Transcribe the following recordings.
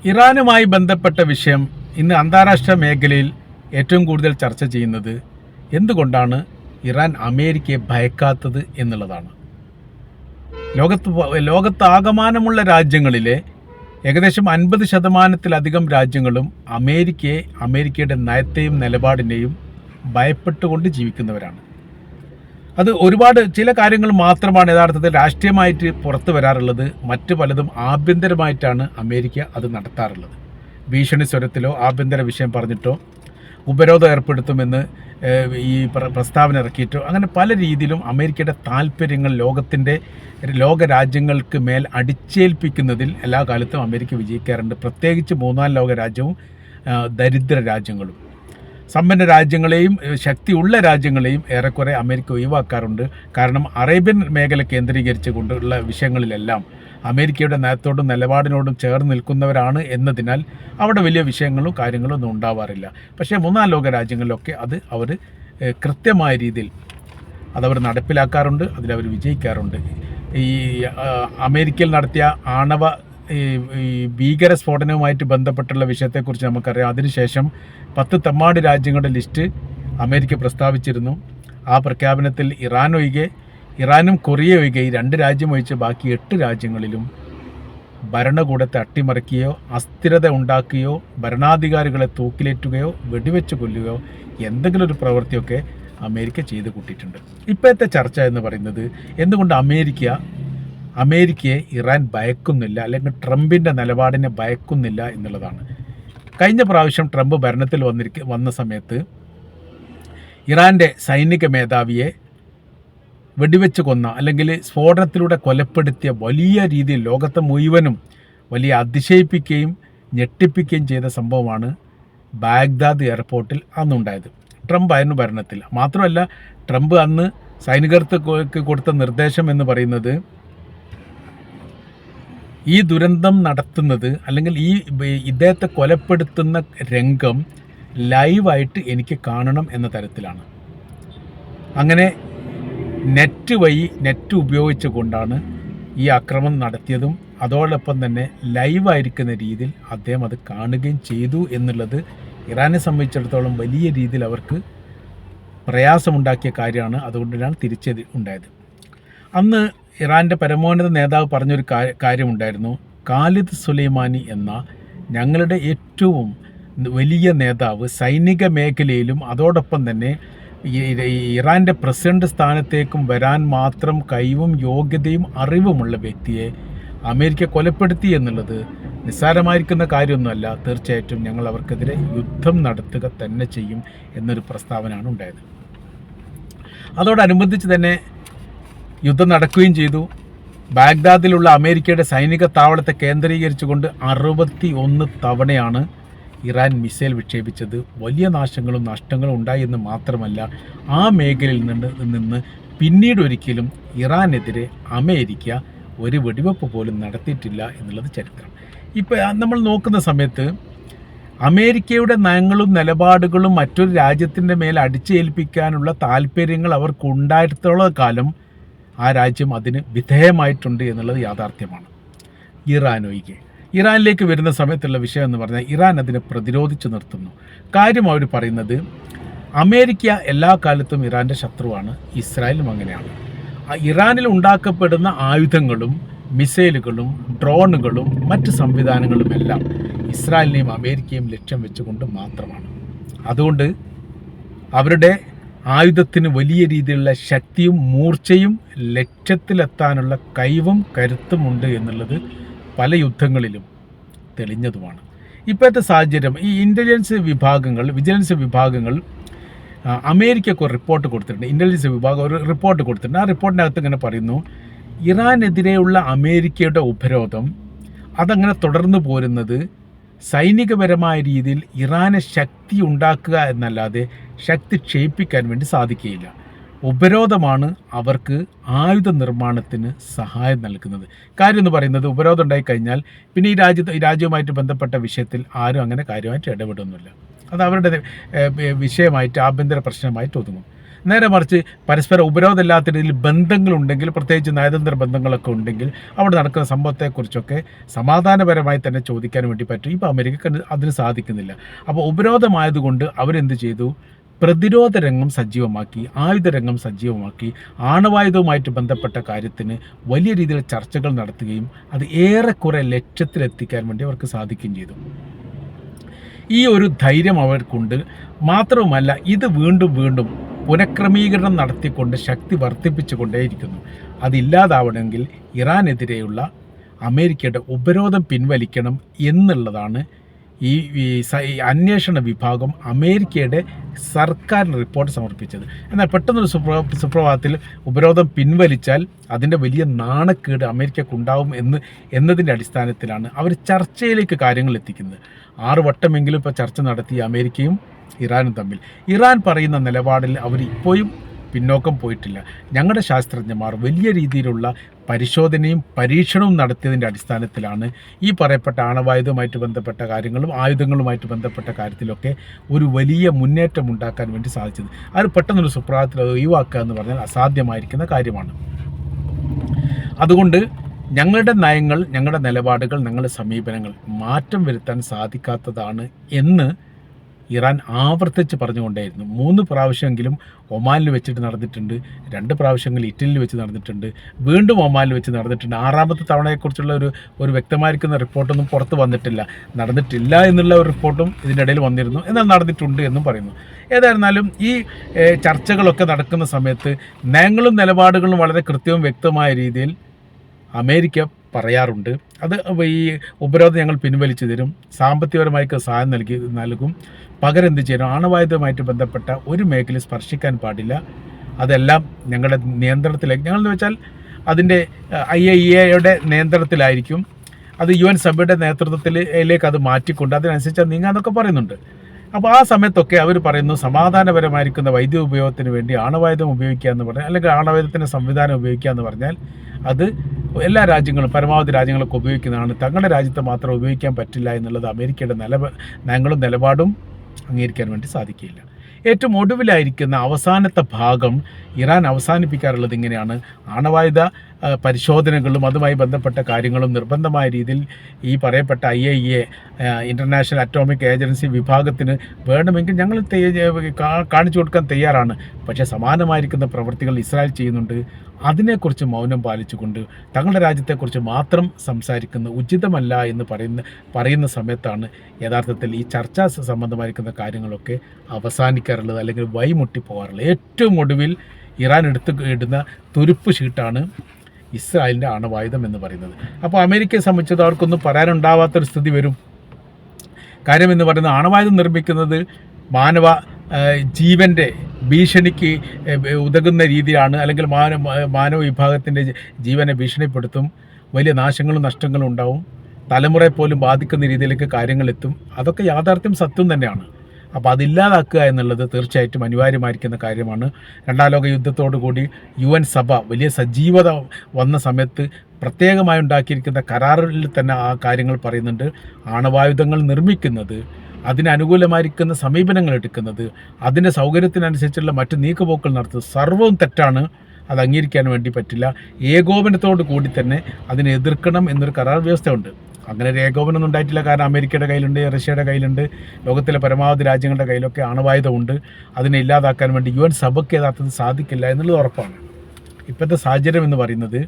ഇറാനുമായി ബന്ധപ്പെട്ട വിഷയം ഇന്ന് അന്താരാഷ്ട്ര മേഖലയിൽ ഏറ്റവും കൂടുതൽ ചർച്ച ചെയ്യുന്നത് എന്തുകൊണ്ടാണ് ഇറാൻ അമേരിക്കയെ ഭയക്കാത്തത് എന്നുള്ളതാണ്. ലോകത്താകമാനമുള്ള രാജ്യങ്ങളിലെ ഏകദേശം 50% രാജ്യങ്ങളും അമേരിക്കയുടെ നയത്തെയും നിലപാടിനെയും ഭയപ്പെട്ടുകൊണ്ട് ജീവിക്കുന്നവരാണ്. അത് ഒരുപാട് ചില കാര്യങ്ങൾ മാത്രമാണ് യഥാർത്ഥത്തിൽ രാഷ്ട്രീയമായിട്ട് പുറത്തു വരാറുള്ളത്. മറ്റു പലതും ആഭ്യന്തരമായിട്ടാണ് അമേരിക്ക അത് നടത്താറുള്ളത്. ഭീഷണി സ്വരത്തിലോ ആഭ്യന്തര വിഷയം പറഞ്ഞിട്ടോ ഉപരോധം ഏർപ്പെടുത്തുമെന്ന് ഈ പ്രസ്താവന ഇറക്കിയിട്ടോ അങ്ങനെ പല രീതിയിലും അമേരിക്കയുടെ താല്പര്യങ്ങൾ ലോക രാജ്യങ്ങൾക്ക് മേൽ അടിച്ചേൽപ്പിക്കുന്നതിൽ എല്ലാ കാലത്തും അമേരിക്ക വിജയിക്കാറുണ്ട്. പ്രത്യേകിച്ച് മൂന്നാം ലോക രാജ്യവും ദരിദ്ര രാജ്യങ്ങളും. സമ്പന്ന രാജ്യങ്ങളെയും ശക്തിയുള്ള രാജ്യങ്ങളെയും ഏറെക്കുറെ അമേരിക്ക ഒഴിവാക്കാറുണ്ട്. കാരണം അറേബ്യൻ മേഖല കേന്ദ്രീകരിച്ചു കൊണ്ടുള്ള വിഷയങ്ങളിലെല്ലാം അമേരിക്കയുടെ നയത്തോടും നിലപാടിനോടും ചേർന്ന് നിൽക്കുന്നവരാണ് എന്നതിനാൽ അവിടെ വലിയ വിഷയങ്ങളും കാര്യങ്ങളും ഒന്നും ഉണ്ടാവാറില്ല. പക്ഷേ മൂന്നാം ലോക രാജ്യങ്ങളിലൊക്കെ അവർ കൃത്യമായ രീതിയിൽ അതവർ നടപ്പിലാക്കാറുണ്ട്, അതിലവർ വിജയിക്കാറുണ്ട്. ഈ അമേരിക്കയിൽ നടത്തിയ ആണവ ഭീകര സ്ഫോടനവുമായിട്ട് ബന്ധപ്പെട്ടുള്ള വിഷയത്തെക്കുറിച്ച് നമുക്കറിയാം. അതിനുശേഷം 10 തെമ്മാടി രാജ്യങ്ങളുടെ ലിസ്റ്റ് അമേരിക്ക പ്രസ്താവിച്ചിരുന്നു. ആ പ്രഖ്യാപനത്തിൽ ഇറാനും കൊറിയ ഒഴികെ ഈ 2 രാജ്യം ഒഴിച്ച് ബാക്കി 8 രാജ്യങ്ങളിലും ഭരണകൂടത്തെ അട്ടിമറിക്കുകയോ അസ്ഥിരത ഉണ്ടാക്കുകയോ ഭരണാധികാരികളെ തൂക്കിലേറ്റുകയോ വെടിവെച്ച് കൊല്ലുകയോ എന്തെങ്കിലും ഒരു പ്രവൃത്തിയൊക്കെ അമേരിക്ക ചെയ്ത് കൂട്ടിയിട്ടുണ്ട്. ഇപ്പോഴത്തെ ചർച്ച എന്ന് പറയുന്നത് എന്തുകൊണ്ട് അമേരിക്കയെ ഇറാൻ ഭയക്കുന്നില്ല, അല്ലെങ്കിൽ ട്രംപിൻ്റെ നിലപാടിനെ ഭയക്കുന്നില്ല എന്നുള്ളതാണ്. കഴിഞ്ഞ പ്രാവശ്യം ട്രംപ് ഭരണത്തിൽ വന്ന സമയത്ത് ഇറാൻ്റെ സൈനിക മേധാവിയെ വെടിവെച്ച് കൊന്ന അല്ലെങ്കിൽ സ്ഫോടനത്തിലൂടെ കൊലപ്പെടുത്തിയ വലിയ രീതിയിൽ ലോകത്തെ മുഴുവനും വലിയ അതിശയിപ്പിക്കുകയും ഞെട്ടിപ്പിക്കുകയും ചെയ്ത സംഭവമാണ് ബാഗ്ദാദ് എയർപോർട്ടിൽ അന്നുണ്ടായത്. ട്രംപ് ആയിരുന്നു ഭരണത്തിൽ. മാത്രമല്ല, ട്രംപ് അന്ന് സൈനികർക്ക് കൊടുത്ത നിർദ്ദേശം എന്ന് പറയുന്നത് ഈ ദുരന്തം നടത്തുന്നത് അല്ലെങ്കിൽ ഇദ്ദേഹത്തെ കൊലപ്പെടുത്തുന്ന രംഗം ലൈവായിട്ട് എനിക്ക് കാണണം എന്ന തരത്തിലാണ്. അങ്ങനെ നെറ്റ് ഉപയോഗിച്ചു കൊണ്ടാണ് ഈ ആക്രമണം നടത്തിയതും അതോടൊപ്പം തന്നെ ലൈവായിരിക്കുന്ന രീതിയിൽ അദ്ദേഹം അത് കാണുകയും ചെയ്തു എന്നുള്ളത് ഇറാനെ സംബന്ധിച്ചിടത്തോളം വലിയ രീതിയിൽ അവർക്ക് പ്രയാസമുണ്ടാക്കിയ കാര്യമാണ്. അതുകൊണ്ടാണ് തിരിച്ചത് ഉണ്ടായത്. അന്ന് ഇറാൻ്റെ പരമോന്നത നേതാവ് പറഞ്ഞൊരു കാര്യമുണ്ടായിരുന്നു. ഖാലിദ് സുലൈമാനി എന്ന ഞങ്ങളുടെ ഏറ്റവും വലിയ നേതാവ് സൈനിക മേഖലയിലും അതോടൊപ്പം തന്നെ ഇറാൻ്റെ പ്രസിഡന്റ് സ്ഥാനത്തേക്കും വരാൻ മാത്രം കഴിവും യോഗ്യതയും അറിവുമുള്ള വ്യക്തിയെ അമേരിക്ക കൊലപ്പെടുത്തി എന്നുള്ളത് നിസ്സാരമായിരിക്കുന്ന കാര്യമൊന്നുമല്ല. തീർച്ചയായിട്ടും ഞങ്ങൾ അവർക്കെതിരെ യുദ്ധം നടത്തുക തന്നെ ചെയ്യും എന്നൊരു പ്രസ്താവനയാണ് ഉണ്ടായത്. അതോടനുബന്ധിച്ച് തന്നെ യുദ്ധം നടക്കുകയും ചെയ്തു. ബാഗ്ദാദിലുള്ള അമേരിക്കയുടെ സൈനിക താവളത്തെ കേന്ദ്രീകരിച്ചുകൊണ്ട് 61 തവണയാണ് ഇറാൻ മിസൈൽ വിക്ഷേപിച്ചത്. വലിയ നഷ്ടങ്ങളും ഉണ്ടായി എന്ന് മാത്രമല്ല, ആ മേഖലയിൽ നിന്ന് പിന്നീട് ഒരിക്കലും ഇറാനെതിരെ അമേരിക്ക ഒരു വെടിവെപ്പ് പോലും നടത്തിയിട്ടില്ല എന്നുള്ളത് ചരിത്രം. ഇപ്പോൾ നമ്മൾ നോക്കുന്ന സമയത്ത് അമേരിക്കയുടെ നയങ്ങളും നിലപാടുകളും മറ്റൊരു രാജ്യത്തിൻ്റെ മേൽ അടിച്ചേൽപ്പിക്കാനുള്ള താല്പര്യങ്ങൾ അവർക്കുണ്ടായിടത്തോളം കാലം ആ രാജ്യം അതിന് വിധേയമായിട്ടുണ്ട് എന്നുള്ളത് യാഥാർത്ഥ്യമാണ്. ഇറാനിലേക്ക് വരുന്ന സമയത്തുള്ള വിഷയം എന്ന് പറഞ്ഞാൽ ഇറാൻ അതിനെ പ്രതിരോധിച്ചു നിർത്തുന്നു. കാര്യം അവർ പറയുന്നത് അമേരിക്ക എല്ലാ കാലത്തും ഇറാൻ്റെ ശത്രുവാണ്, ഇസ്രായേലും അങ്ങനെയാണ്. ഇറാനിൽ ഉണ്ടാക്കപ്പെടുന്ന ആയുധങ്ങളും മിസൈലുകളും ഡ്രോണുകളും മറ്റ് സംവിധാനങ്ങളുമെല്ലാം ഇസ്രായേലിനെയും അമേരിക്കയും ലക്ഷ്യം വെച്ചുകൊണ്ട് മാത്രമാണ്. അതുകൊണ്ട് അവരുടെ ആയുധത്തിന് വലിയ രീതിയിലുള്ള ശക്തിയും മൂർച്ചയും ലക്ഷ്യത്തിലെത്താനുള്ള കഴിവും കരുത്തുമുണ്ട് എന്നുള്ളത് പല യുദ്ധങ്ങളിലും തെളിഞ്ഞതുമാണ്. ഇപ്പോഴത്തെ സാഹചര്യം ഈ വിജിലൻസ് വിഭാഗങ്ങൾ അമേരിക്കയ്ക്ക് ഒരു റിപ്പോർട്ട് കൊടുത്തിട്ടുണ്ട്. ഇൻ്റലിജൻസ് വിഭാഗം ഒരു റിപ്പോർട്ട് കൊടുത്തിട്ടുണ്ട്. ആ റിപ്പോർട്ടിനകത്ത് ഇങ്ങനെ പറയുന്നു, ഇറാനെതിരെയുള്ള അമേരിക്കയുടെ ഉപരോധം അതങ്ങനെ തുടർന്നു പോരുന്നത് സൈനികപരമായ രീതിയിൽ ഇറാനെ ശക്തി ഉണ്ടാക്കുക എന്നല്ലാതെ ശക്തി ക്ഷയിപ്പിക്കാൻ വേണ്ടി സാധിക്കുകയില്ല. ഉപരോധമാണ് അവർക്ക് ആയുധ നിർമ്മാണത്തിന് സഹായം നൽകുന്നത്. കാര്യം എന്ന് പറയുന്നത്, ഉപരോധം ഉണ്ടായിക്കഴിഞ്ഞാൽ പിന്നെ ഈ രാജ്യവുമായിട്ട് ബന്ധപ്പെട്ട വിഷയത്തിൽ ആരും അങ്ങനെ കാര്യമായിട്ട് ഇടപെടുന്നില്ല. അത് അവരുടെ വിഷയമായിട്ട് ആഭ്യന്തര പ്രശ്നമായിട്ട് ഒതുങ്ങും. നേരെ മറിച്ച് പരസ്പര ഉപരോധമില്ലാത്ത രീതിയിൽ ബന്ധങ്ങളുണ്ടെങ്കിൽ, പ്രത്യേകിച്ച് നയതന്ത്ര ബന്ധങ്ങളൊക്കെ ഉണ്ടെങ്കിൽ അവിടെ നടക്കുന്ന സംഭവത്തെക്കുറിച്ചൊക്കെ സമാധാനപരമായി തന്നെ ചോദിക്കാൻ വേണ്ടി പറ്റും. ഇപ്പോൾ അമേരിക്ക അതിന് സാധിക്കുന്നില്ല. അപ്പോൾ ഉപരോധമായതുകൊണ്ട് അവരെന്ത് ചെയ്തു? പ്രതിരോധ രംഗം സജീവമാക്കി, ആയുധരംഗം സജീവമാക്കി, ആണവായുധവുമായിട്ട് ബന്ധപ്പെട്ട കാര്യത്തിന് വലിയ രീതിയിൽ ചർച്ചകൾ നടത്തുകയും അത് ഏറെക്കുറെ ലക്ഷ്യത്തിലെത്തിക്കാൻ വേണ്ടി അവർക്ക് സാധിക്കുകയും ചെയ്തു. ഈ ഒരു ധൈര്യം അവർക്കുണ്ട്. മാത്രവുമല്ല, ഇത് വീണ്ടും വീണ്ടും പുനഃക്രമീകരണം നടത്തിക്കൊണ്ട് ശക്തി വർദ്ധിപ്പിച്ചുകൊണ്ടേയിരിക്കുന്നു. അതില്ലാതാവണമെങ്കിൽ ഇറാനെതിരെയുള്ള അമേരിക്കയുടെ ഉപരോധം പിൻവലിക്കണം എന്നുള്ളതാണ് ഈ അന്വേഷണ വിഭാഗം അമേരിക്കയുടെ സർക്കാരിന് റിപ്പോർട്ട് സമർപ്പിച്ചത്. എന്നാൽ പെട്ടെന്നൊരു സുപ്രഭാതത്തിൽ ഉപരോധം പിൻവലിച്ചാൽ അതിൻ്റെ വലിയ നാണക്കേട് അമേരിക്കക്കുണ്ടാവും എന്നതിൻ്റെ അടിസ്ഥാനത്തിലാണ് അവർ ചർച്ചയിലേക്ക് കാര്യങ്ങൾ എത്തിക്കുന്നത്. 6 വട്ടമെങ്കിലും ഇപ്പോൾ ചർച്ച നടത്തി അമേരിക്കയും ഇറാനും തമ്മിൽ. ഇറാൻ പറയുന്ന നിലപാടിൽ അവർ ഇപ്പോഴും പിന്നോക്കം പോയിട്ടില്ല. ഞങ്ങളുടെ ശാസ്ത്രജ്ഞന്മാർ വലിയ രീതിയിലുള്ള പരിശോധനയും പരീക്ഷണവും നടത്തിയതിൻ്റെ അടിസ്ഥാനത്തിലാണ് ഈ പറയപ്പെട്ട ആണവായുധവുമായിട്ട് ബന്ധപ്പെട്ട കാര്യങ്ങളും ആയുധങ്ങളുമായിട്ട് ബന്ധപ്പെട്ട കാര്യത്തിലൊക്കെ ഒരു വലിയ മുന്നേറ്റം ഉണ്ടാക്കാൻ വേണ്ടി സാധിച്ചത്. അത് പെട്ടെന്നൊരു സുപ്രഭാതത്തിൽ അത് ഒഴിവാക്കുക എന്ന് പറഞ്ഞാൽ അസാധ്യമായിരിക്കുന്ന കാര്യമാണ്. അതുകൊണ്ട് ഞങ്ങളുടെ നയങ്ങൾ, ഞങ്ങളുടെ നിലപാടുകൾ, ഞങ്ങളുടെ സമീപനങ്ങൾ മാറ്റം വരുത്താൻ സാധിക്കാത്തതാണ് എന്ന് ഇറാൻ ആവർത്തിച്ച് പറഞ്ഞുകൊണ്ടേയിരുന്നു. 3 പ്രാവശ്യമെങ്കിലും ഒമാനിൽ വെച്ചിട്ട് നടന്നിട്ടുണ്ട്, 2 പ്രാവശ്യങ്ങൾ ഇറ്റലിയിൽ വെച്ച് നടന്നിട്ടുണ്ട്, വീണ്ടും ഒമാനിൽ വെച്ച് നടന്നിട്ടുണ്ട്. 6ാമത്തെ തവണയെക്കുറിച്ചുള്ള ഒരു വ്യക്തമായിരിക്കുന്ന റിപ്പോർട്ടൊന്നും പുറത്ത് വന്നിട്ടില്ല. നടന്നിട്ടില്ല എന്നുള്ള ഒരു റിപ്പോർട്ടും ഇതിനിടയിൽ വന്നിരുന്നു, എന്നാൽ നടന്നിട്ടുണ്ട് എന്നും പറയുന്നു. ഏതായിരുന്നാലും ഈ ചർച്ചകളൊക്കെ നടക്കുന്ന സമയത്ത് നയങ്ങളും നിലപാടുകളും വളരെ കൃത്യവും വ്യക്തമായ രീതിയിൽ അമേരിക്ക പറയാറുണ്ട്. അത് ഈ ഉപരോധം ഞങ്ങൾ പിൻവലിച്ചു തരും, സാമ്പത്തികപരമായിട്ട് സഹായം നൽകും, പകരം എന്ത് ചെയ്യണം, ആണവായുധവുമായിട്ട് ബന്ധപ്പെട്ട ഒരു മേഖല സ്പർശിക്കാൻ പാടില്ല, അതെല്ലാം ഞങ്ങളുടെ നിയന്ത്രണത്തിലേക്ക്, ഞങ്ങളെന്ന് വെച്ചാൽ അതിൻ്റെ IAEAയുടെ നിയന്ത്രണത്തിലായിരിക്കും, അത് UN സഭയുടെ നേതൃത്വത്തിലേക്ക് അത് മാറ്റിക്കൊണ്ട് അതിനനുസരിച്ച് നീങ്ങാന്നൊക്കെ പറയുന്നുണ്ട്. അപ്പോൾ ആ സമയത്തൊക്കെ അവർ പറയുന്നു സമാധാനപരമായിരിക്കുന്ന വൈദ്യുത ഉപയോഗത്തിന് വേണ്ടി ആണവായുധം ഉപയോഗിക്കുക എന്ന് പറഞ്ഞാൽ, അല്ലെങ്കിൽ ആണവായുധത്തിൻ്റെ സംവിധാനം ഉപയോഗിക്കുക എന്ന് പറഞ്ഞാൽ അത് എല്ലാ രാജ്യങ്ങളും, പരമാവധി രാജ്യങ്ങളൊക്കെ ഉപയോഗിക്കുന്നതാണ്. തങ്ങളുടെ രാജ്യത്ത് മാത്രം ഉപയോഗിക്കാൻ പറ്റില്ല എന്നുള്ളത് അമേരിക്കയുടെ നയങ്ങളും നിലപാടും അംഗീകരിക്കാൻ വേണ്ടി സാധിക്കില്ല. ഏറ്റവും ഒടുവിലായിരിക്കുന്ന അവസാനത്തെ ഭാഗം ഇറാൻ അവസാനിപ്പിക്കാറുള്ളത് ഇങ്ങനെയാണ്: ആണവായുധ പരിശോധനകളും അതുമായി ബന്ധപ്പെട്ട കാര്യങ്ങളും നിർബന്ധമായ രീതിയിൽ ഈ പറയപ്പെട്ട IAEA ഇൻ്റർനാഷണൽ അറ്റോമിക് ഏജൻസി വിഭാഗത്തിന് വേണമെങ്കിൽ ഞങ്ങൾ കാണിച്ചു കൊടുക്കാൻ തയ്യാറാണ്. പക്ഷേ സമാനമായിരിക്കുന്ന പ്രവൃത്തികൾ ഇസ്രായേൽ ചെയ്യുന്നുണ്ട്. അതിനെക്കുറിച്ച് മൗനം പാലിച്ചുകൊണ്ട് തങ്ങളുടെ രാജ്യത്തെക്കുറിച്ച് മാത്രം സംസാരിക്കുന്ന ഉചിതമല്ല എന്ന് പറയുന്ന സമയത്താണ് യഥാർത്ഥത്തിൽ ഈ ചർച്ചാ സംബന്ധമായിരിക്കുന്ന കാര്യങ്ങളൊക്കെ അവസാനിക്കാറുള്ളത്, അല്ലെങ്കിൽ വഴിമുട്ടിപ്പോകാറുള്ളത്. ഏറ്റവും ഒടുവിൽ ഇറാൻ ഇടുന്ന തുരുപ്പ് ഷീട്ടാണ് ഇസ്രായേലിൻ്റെ ആണവായുധം എന്ന് പറയുന്നത്. അപ്പോൾ അമേരിക്കയെ സംബന്ധിച്ചത് അവർക്കൊന്നും പറയാനുണ്ടാവാത്തൊരു സ്ഥിതി വരും. കാര്യം എന്ന് പറയുന്നത്, ആണവായുധം നിർമ്മിക്കുന്നത് മാനവ ജീവൻ്റെ ഭീഷണിക്ക് ഉതകുന്ന രീതിയാണ്, അല്ലെങ്കിൽ മാനവ വിഭാഗത്തിൻ്റെ ജീവനെ ഭീഷണിപ്പെടുത്തും, വലിയ നാശങ്ങളും നഷ്ടങ്ങളും ഉണ്ടാവും, തലമുറയെ പോലും ബാധിക്കുന്ന രീതിയിലേക്ക് കാര്യങ്ങൾ എത്തും. അതൊക്കെ യാഥാർത്ഥ്യം, സത്യം തന്നെയാണ്. അപ്പോൾ അതില്ലാതാക്കുക എന്നുള്ളത് തീർച്ചയായിട്ടും അനിവാര്യമായിരിക്കുന്ന കാര്യമാണ്. 2ാം ലോക യുദ്ധത്തോടു കൂടി UN സഭ വലിയ സജീവത വന്ന സമയത്ത് പ്രത്യേകമായി ഉണ്ടാക്കിയിരിക്കുന്ന കരാറിൽ തന്നെ ആ കാര്യങ്ങൾ പറയുന്നുണ്ട്. ആണവായുധങ്ങൾ നിർമ്മിക്കുന്നത്, അതിനനുകൂലമായിരിക്കുന്ന സമീപനങ്ങൾ എടുക്കുന്നത്, അതിൻ്റെ സൗകര്യത്തിനനുസരിച്ചുള്ള മറ്റ് നീക്കുപോക്കൾ നടത്തുന്നത് സർവ്വവും തെറ്റാണ്. അത് അംഗീകരിക്കാൻ വേണ്ടി പറ്റില്ല. ഏകോപനത്തോടു കൂടി തന്നെ അതിനെ എതിർക്കണം എന്നൊരു കരാർ വ്യവസ്ഥയുണ്ട്. അങ്ങനെ ഒരു ഏകോപനമൊന്നും ഉണ്ടായിട്ടില്ല. കാരണം അമേരിക്കയുടെ കയ്യിലുണ്ട്, റഷ്യയുടെ കയ്യിലുണ്ട്, ലോകത്തിലെ പരമാവധി രാജ്യങ്ങളുടെ കയ്യിലൊക്കെ ആണവായുധമുണ്ട്. അതിനെ ഇല്ലാതാക്കാൻ വേണ്ടി UN സഭയ്ക്ക് യഥാർത്ഥത്തിൽ സാധിക്കില്ല എന്നുള്ളത് ഉറപ്പാണ്. ഇപ്പോഴത്തെ സാഹചര്യം എന്ന് പറയുന്നത്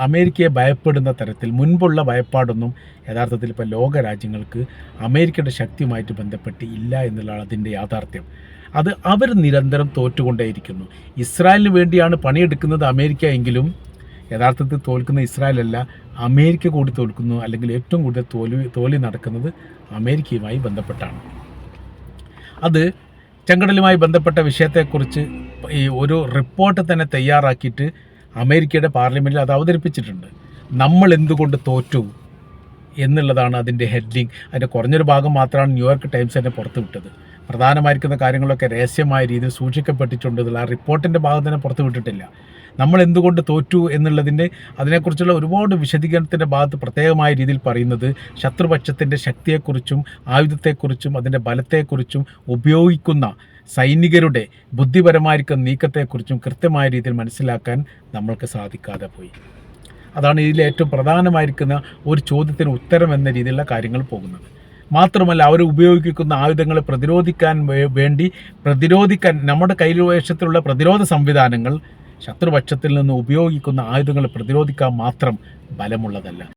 അമേരിക്കയെ ഭയപ്പെടുന്ന തരത്തിൽ മുൻപുള്ള ഭയപ്പാടൊന്നും യഥാർത്ഥത്തിൽ ഇപ്പോൾ ലോക രാജ്യങ്ങൾക്ക് അമേരിക്കയുടെ ശക്തിയുമായിട്ട് ബന്ധപ്പെട്ട് ഇല്ല എന്നുള്ളതാണ് അതിൻ്റെ യാഥാർത്ഥ്യം. അത് അവർ നിരന്തരം തോറ്റുകൊണ്ടേയിരിക്കുന്നു. ഇസ്രായേലിന് വേണ്ടിയാണ് പണിയെടുക്കുന്നത് അമേരിക്ക എങ്കിലും യഥാർത്ഥത്തിൽ തോൽക്കുന്ന ഇസ്രായേലല്ല, അമേരിക്ക കൂടി തോൽക്കുന്നു, അല്ലെങ്കിൽ ഏറ്റവും കൂടുതൽ തോൽവി നടക്കുന്നത് അമേരിക്കയുമായി ബന്ധപ്പെട്ടാണ്. അത് ചെങ്കടലുമായി ബന്ധപ്പെട്ട വിഷയത്തെക്കുറിച്ച് ഈ ഒരു റിപ്പോർട്ട് തന്നെ തയ്യാറാക്കിയിട്ട് അമേരിക്കയുടെ പാർലമെൻറ്റിൽ അത് അവതരിപ്പിച്ചിട്ടുണ്ട്. നമ്മൾ എന്തുകൊണ്ട് തോറ്റു എന്നുള്ളതാണ് അതിൻ്റെ ഹെഡ്ലിങ്. അതിൻ്റെ കുറഞ്ഞൊരു ഭാഗം മാത്രമാണ് ന്യൂയോർക്ക് ടൈംസ് തന്നെ പുറത്തു വിട്ടത്. പ്രധാനമായിരിക്കുന്ന കാര്യങ്ങളൊക്കെ രഹസ്യമായ രീതിയിൽ സൂക്ഷിക്കപ്പെട്ടിട്ടുണ്ട്. ആ റിപ്പോർട്ടിൻ്റെ ഭാഗം തന്നെ പുറത്തു വിട്ടിട്ടില്ല. നമ്മൾ എന്തുകൊണ്ട് തോറ്റു എന്നുള്ളതിൻ്റെ അതിനെക്കുറിച്ചുള്ള ഒരുപാട് വിശദീകരണത്തിൻ്റെ ഭാഗത്ത് പ്രത്യേകമായ രീതിയിൽ പറയുന്നത് ശത്രുപക്ഷത്തിൻ്റെ ശക്തിയെക്കുറിച്ചും ആയുധത്തെക്കുറിച്ചും അതിൻ്റെ ബലത്തെക്കുറിച്ചും ഉപയോഗിക്കുന്ന സൈനികരുടെ ബുദ്ധിപരമായിരിക്കുന്ന നീക്കത്തെക്കുറിച്ചും കൃത്യമായ രീതിയിൽ മനസ്സിലാക്കാൻ നമ്മൾക്ക് സാധിക്കാതെ പോയി. അതാണ് ഇതിലെ ഏറ്റവും പ്രധാനമായിരിക്കുന്ന ഒരു ചോദ്യത്തിന് ഉത്തരം എന്ന രീതിയിലുള്ള കാര്യങ്ങൾ പോകുന്നത്. മാത്രമല്ല, അവർ ഉപയോഗിക്കുന്ന ആയുധങ്ങളെ പ്രതിരോധിക്കാൻ നമ്മുടെ കൈവശത്തിലുള്ള പ്രതിരോധ സംവിധാനങ്ങൾ ശത്രുപക്ഷത്തിൽ നിന്ന് ഉപയോഗിക്കുന്ന ആയുധങ്ങളെ പ്രതിരോധിക്കാൻ മാത്രം ബലമുള്ളതല്ല.